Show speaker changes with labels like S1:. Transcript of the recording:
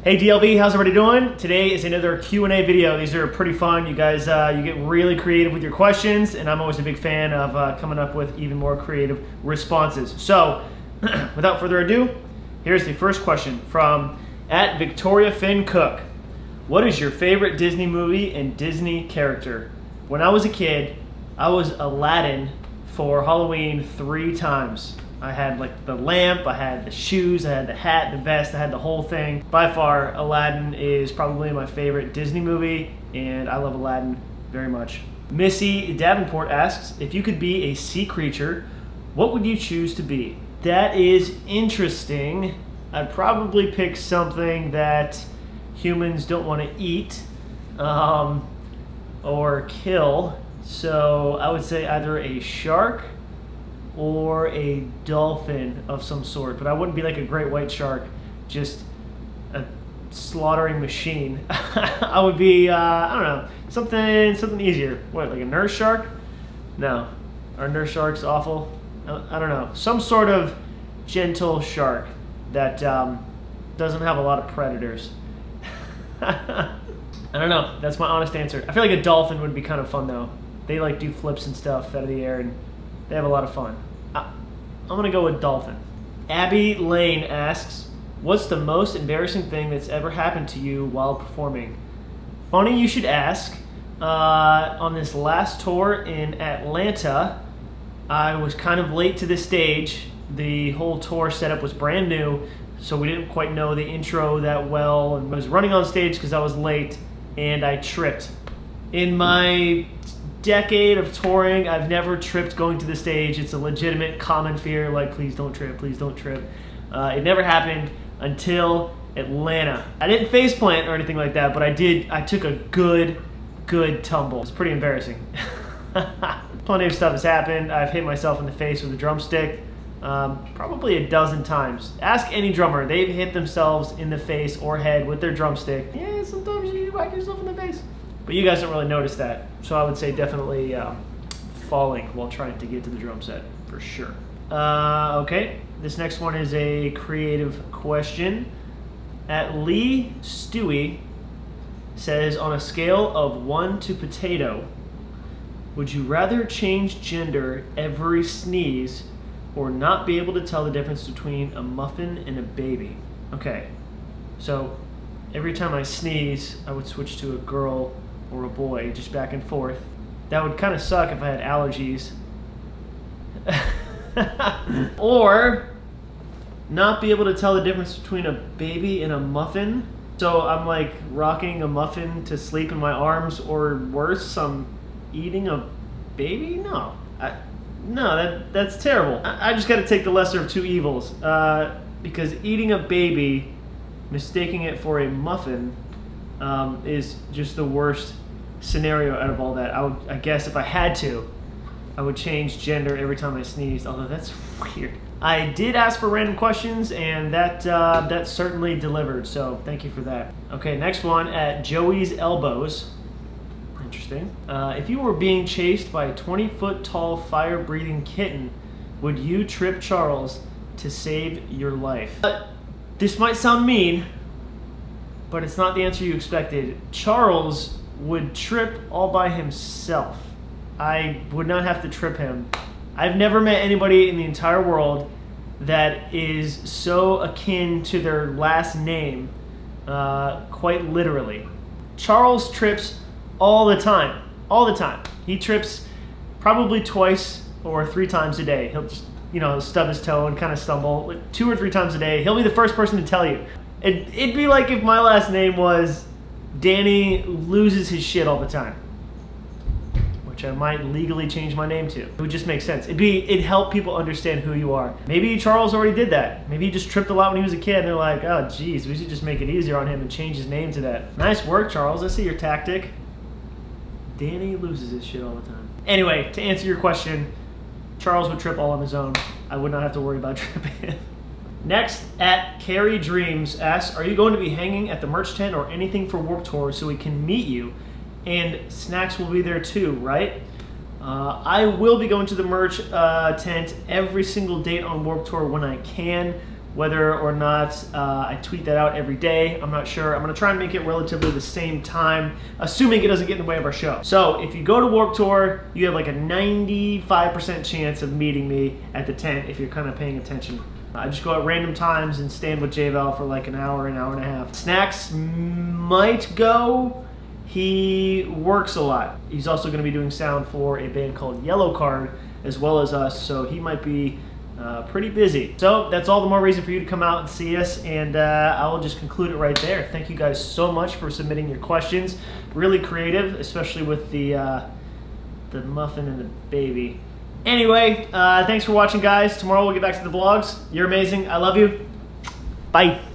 S1: Hey DLV, how's everybody doing? Today is another Q&A video. These are pretty fun. You guys, you get really creative with your questions, and I'm always a big fan of coming up with even more creative responses. So, without further ado, here's the first question from @VictoriaFinnCook. What is your favorite Disney movie and Disney character? When I was a kid, I was Aladdin for Halloween 3 times. I had like the lamp, I had the shoes, I had the hat, the vest, I had the whole thing. By far, Aladdin is probably my favorite Disney movie, and I love Aladdin very much. Missy Davenport asks, if you could be a sea creature, what would you choose to be? That is interesting. I'd probably pick something that humans don't want to eat or kill. So I would say either a shark or a dolphin of some sort, but I wouldn't be like a great white shark, just a slaughtering machine. I would be, I don't know, something easier. What, like a nurse shark? No, our nurse shark's awful. I don't know, some sort of gentle shark that doesn't have a lot of predators. I don't know, that's my honest answer. I feel like a dolphin would be kind of fun though. They like do flips and stuff out of the air, and they have a lot of fun. I'm gonna go with dolphin. Abby Lane asks, what's the most embarrassing thing that's ever happened to you while performing? Funny you should ask. On this last tour in Atlanta, I was kind of late to the stage. The whole tour setup was brand new, so we didn't quite know the intro that well, and I was running on stage because I was late, and I tripped. In my decade of touring, I've never tripped going to the stage. It's a legitimate common fear, like please don't trip, please don't trip. It never happened until Atlanta. I didn't face plant or anything like that, but I took a good tumble. It's pretty embarrassing. Plenty of stuff has happened. I've hit myself in the face with a drumstick probably a dozen times. Ask any drummer, they've hit themselves in the face or head with their drumstick. Yeah, sometimes you whack yourself in the face. But you guys don't really notice that. So I would say definitely falling while trying to get to the drum set, for sure. Okay, this next one is a creative question. Lee Stewie says, on a scale of 1 to potato, would you rather change gender every sneeze or not be able to tell the difference between a muffin and a baby? Okay, so every time I sneeze, I would switch to a girl or a boy, just back and forth. That would kind of suck if I had allergies. Or not be able to tell the difference between a baby and a muffin. So I'm like rocking a muffin to sleep in my arms, or worse, I'm eating a baby? No. No, that's terrible. I just gotta take the lesser of two evils. Because eating a baby, mistaking it for a muffin, is just the worst scenario out of all that. I guess if I had to, I would change gender every time I sneezed, although that's weird. I did ask for random questions, and that certainly delivered, so thank you for that. Okay, next one at Joey's Elbows. Interesting. If you were being chased by a 20-foot tall fire-breathing kitten, would you trip Charles to save your life? This might sound mean, but it's not the answer you expected. Charles would trip all by himself. I would not have to trip him. I've never met anybody in the entire world that is so akin to their last name, quite literally. Charles trips all the time, all the time. He trips probably twice or 3 times a day. He'll just, stub his toe and kind of stumble like 2 or 3 times a day. He'll be the first person to tell you. It'd be like if my last name was Danny loses his shit all the time, which I might legally change my name to. It would just make sense. It'd help people understand who you are. Maybe Charles already did that. Maybe he just tripped a lot when he was a kid, and they're like, oh geez, we should just make it easier on him and change his name to that. Nice work, Charles. I see your tactic. Danny loses his shit all the time. Anyway, to answer your question, Charles would trip all on his own. I would not have to worry about tripping him. Next, at Carrie Dreams asks, are you going to be hanging at the merch tent or anything for Warped Tour so we can meet you? And snacks will be there too, right? I will be going to the merch tent every single date on Warped Tour when I can. Whether or not I tweet that out every day, I'm not sure. I'm gonna try and make it relatively the same time, assuming it doesn't get in the way of our show. So if you go to Warped Tour, you have like a 95% chance of meeting me at the tent if you're kind of paying attention. I just go at random times and stand with J-Val for like an hour and a half. Snacks might go. He works a lot. He's also gonna be doing sound for a band called Yellow Card as well as us, so he might be pretty busy. So that's all the more reason for you to come out and see us, and I will just conclude it right there. Thank you guys so much for submitting your questions. Really creative, especially with the muffin and the baby. Anyway, thanks for watching, guys. Tomorrow we'll get back to the vlogs. You're amazing. I love you. Bye.